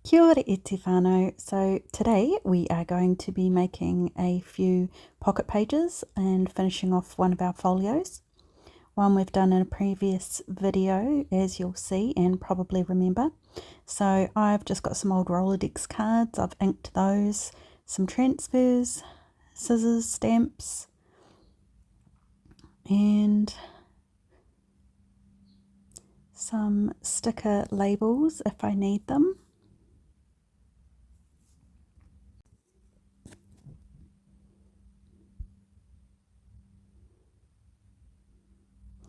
Kia ora e te whānau. So today we are going to be making a few pocket pages and finishing off one of our folios. One we've done in a previous video, as you'll see and probably remember. So I've just got some old Rolodex cards, I've inked those, some transfers, scissors, stamps, and some sticker labels if I need them.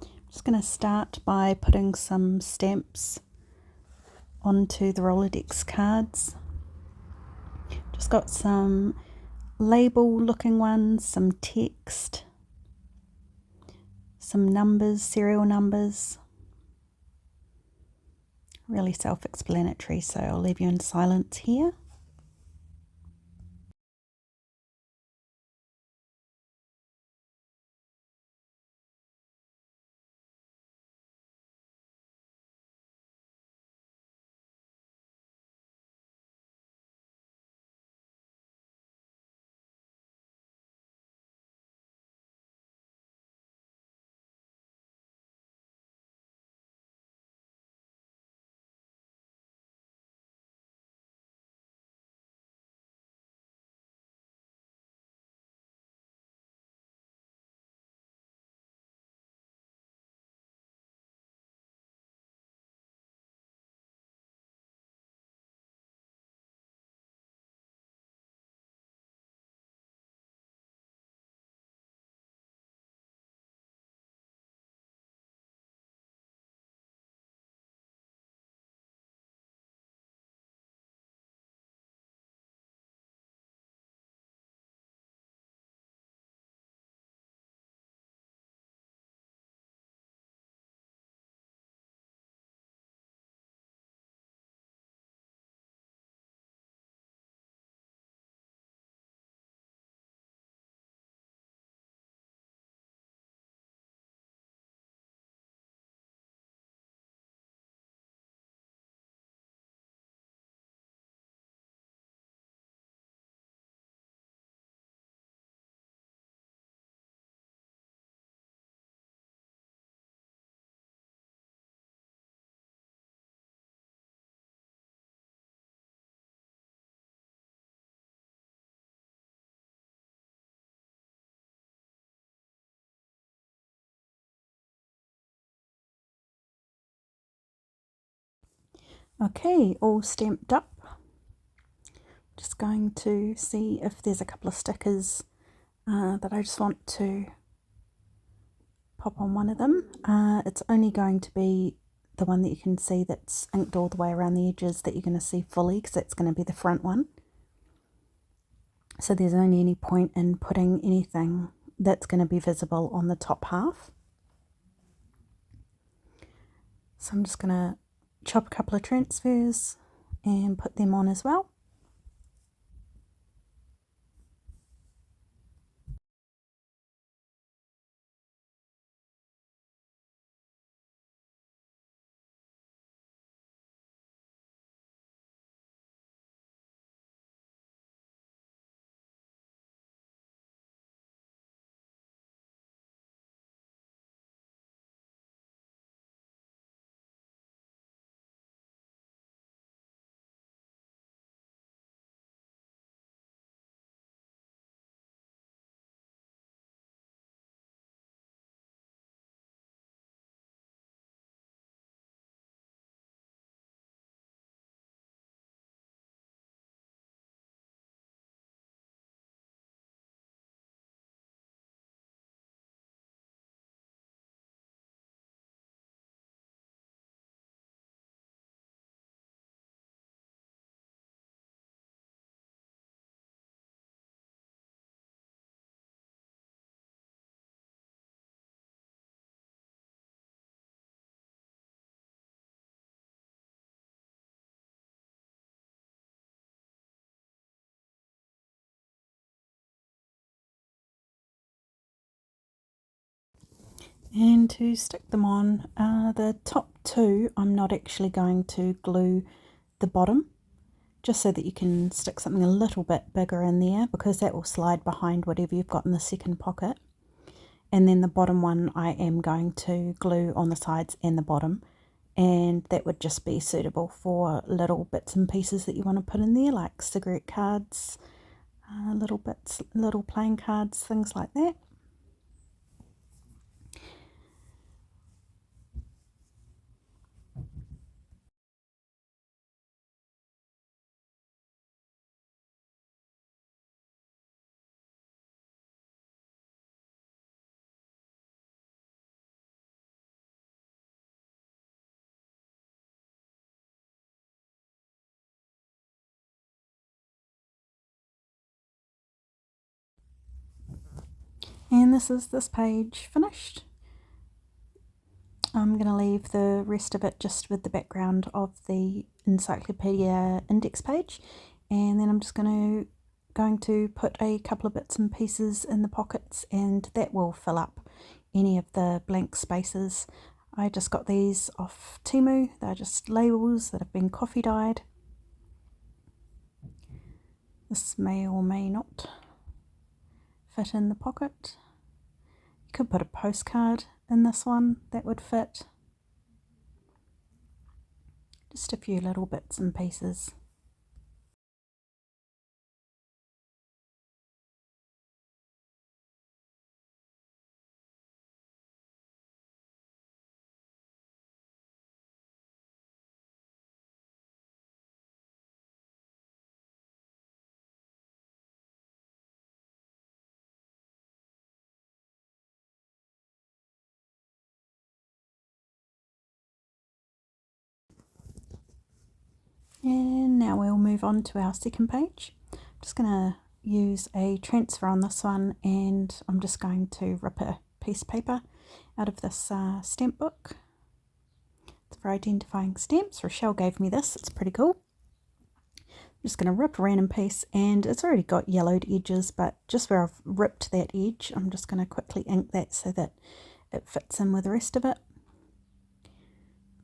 I'm just going to start by putting some stamps onto the Rolodex cards. Just got some label looking ones, some text, some numbers, serial numbers. Really self-explanatory, so I'll leave you in silence here. Okay, all stamped up. Just going to see if there's a couple of stickers that I just want to pop on one of them. It's only going to be the one that you can see that's inked all the way around the edges that you're going to see fully, because that's going to be the front one. So there's only any point in putting anything that's going to be visible on the top half. So I'm just going to chop a couple of transfers and put them on as well. And to stick them on, the top two I'm not actually going to glue the bottom, just so that you can stick something a little bit bigger in there, because that will slide behind whatever you've got in the second pocket. And then the bottom one I am going to glue on the sides and the bottom, and that would just be suitable for little bits and pieces that you want to put in there, like cigarette cards, little playing cards, things like that. And this is this page finished. I'm going to leave the rest of it just with the background of the encyclopedia index page, and then I'm just going to put a couple of bits and pieces in the pockets, and that will fill up any of the blank spaces. I just got these off Temu. They're just labels that have been coffee dyed. This may or may not fit in the pocket. You could put a postcard in this one, that would fit. Just a few little bits and pieces. And now we'll move on to our second page. I'm just going to use a transfer on this one, and I'm just going to rip a piece of paper out of this stamp book. It's for identifying stamps. Rochelle gave me this. It's pretty cool. I'm just going to rip a random piece, and it's already got yellowed edges, but just where I've ripped that edge, I'm just going to quickly ink that so that it fits in with the rest of it.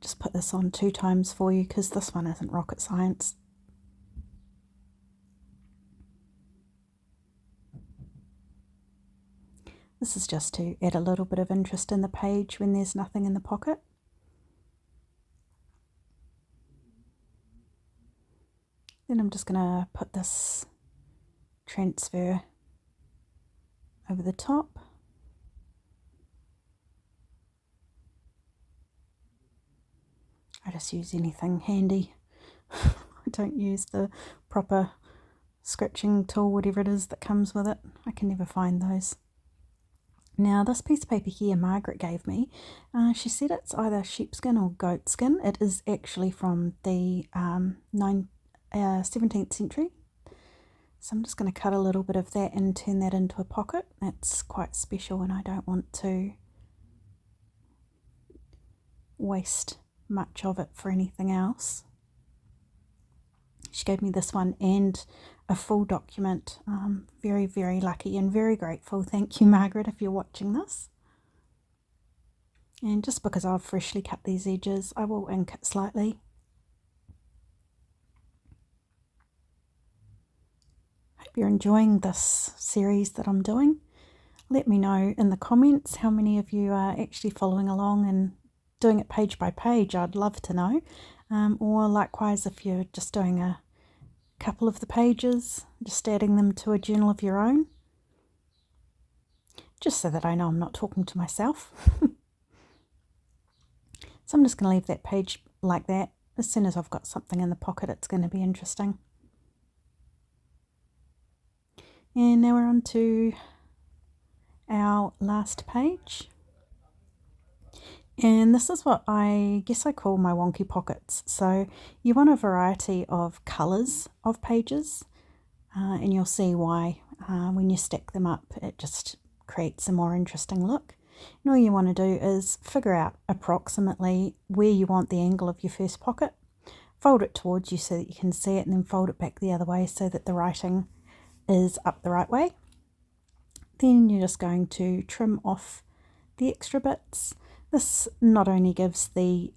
Just put this on 2 times for you because this one isn't rocket science. This is just to add a little bit of interest in the page when there's nothing in the pocket. Then I'm just going to put this transfer over the top. I just use anything handy. I don't use the proper scratching tool, whatever it is that comes with it. I can never find those. Now this piece of paper here Margaret gave me, she said it's either sheepskin or goatskin. It is actually from the 17th century. So I'm just going to cut a little bit of that and turn that into a pocket. That's quite special, and I don't want to waste much of it for anything else. She gave me this one and a full document. Very, very lucky and very grateful. Thank you, Margaret, if you're watching this. And just because I've freshly cut these edges, I will ink it slightly. Hope you're enjoying this series that I'm doing. Let me know in the comments how many of you are actually following along and doing it page by page. I'd love to know. Or likewise, if you're just doing a couple of the pages, just adding them to a journal of your own, just so that I know I'm not talking to myself. So I'm just going to leave that page like that. As soon as I've got something in the pocket, it's going to be interesting. And now we're on to our last page. And this is what I guess I call my wonky pockets. So you want a variety of colours of pages, and you'll see why when you stack them up. It just creates a more interesting look. And all you want to do is figure out approximately where you want the angle of your first pocket, fold it towards you so that you can see it, and then fold it back the other way so that the writing is up the right way. Then you're just going to trim off the extra bits. This not only gives the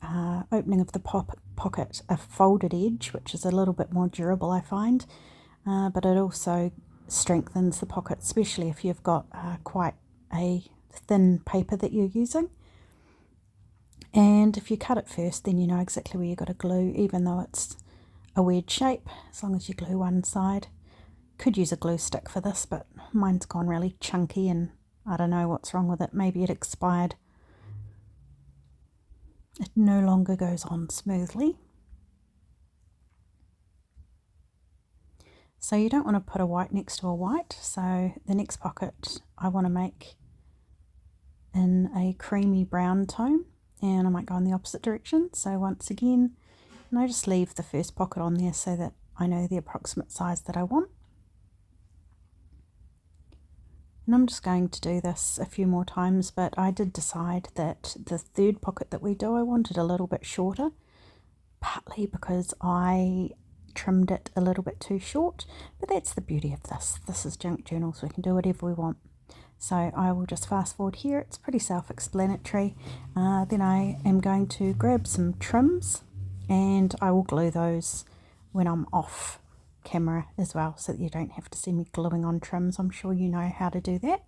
opening of the pocket a folded edge, which is a little bit more durable I find, but it also strengthens the pocket, especially if you've got quite a thin paper that you're using. And if you cut it first, then you know exactly where you've got to glue, even though it's a weird shape, as long as you glue one side. Could use a glue stick for this, but mine's gone really chunky and I don't know what's wrong with it. Maybe it expired. It no longer goes on smoothly. So you don't want to put a white next to a white, so the next pocket I want to make in a creamy brown tone, and I might go in the opposite direction. So once again, and I just leave the first pocket on there so that I know the approximate size that I want. And I'm just going to do this a few more times, but I did decide that the third pocket that we do, I wanted a little bit shorter, partly because I trimmed it a little bit too short, but that's the beauty of this. This is junk journals, we can do whatever we want. So I will just fast forward here, it's pretty self-explanatory. Then I am going to grab some trims and I will glue those when I'm off camera as well, so that you don't have to see me gluing on trims. I'm sure you know how to do that.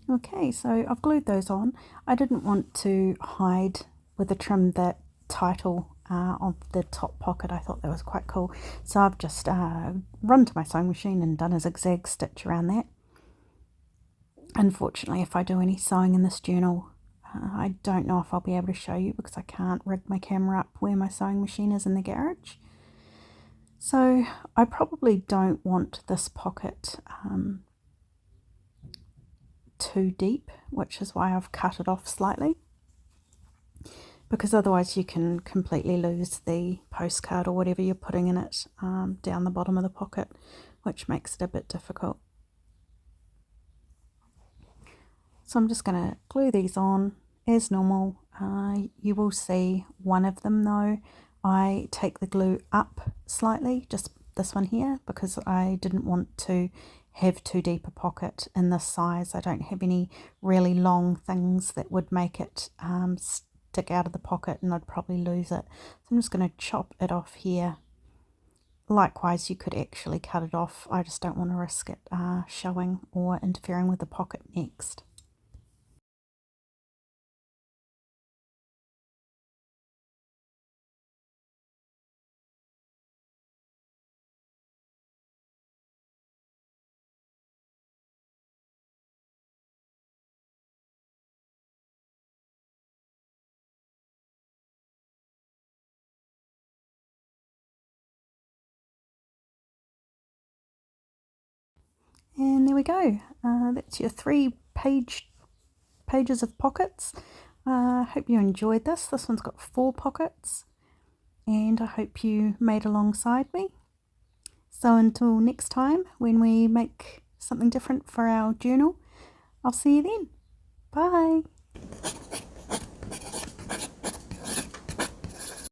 Okay, so I've glued those on. I didn't want to hide with the trim that title of the top pocket. I thought that was quite cool. So I've just run to my sewing machine and done a zigzag stitch around that. Unfortunately, if I do any sewing in this journal, I don't know if I'll be able to show you because I can't rig my camera up where my sewing machine is in the garage. So I probably don't want this pocket too deep, which is why I've cut it off slightly, because otherwise you can completely lose the postcard or whatever you're putting in it down the bottom of the pocket, which makes it a bit difficult. So I'm just going to glue these on as normal. You will see one of them though, I take the glue up slightly, just this one here, because I didn't want to have too deep a pocket in this size. I don't have any really long things that would make it stick out of the pocket and I'd probably lose it. So I'm just going to chop it off here. Likewise, you could actually cut it off. I just don't want to risk it showing or interfering with the pocket next. And there we go. That's your 3 pages of pockets. I hope you enjoyed this. This one's got 4 pockets, and I hope you made alongside me. So until next time, when we make something different for our journal, I'll see you then. Bye.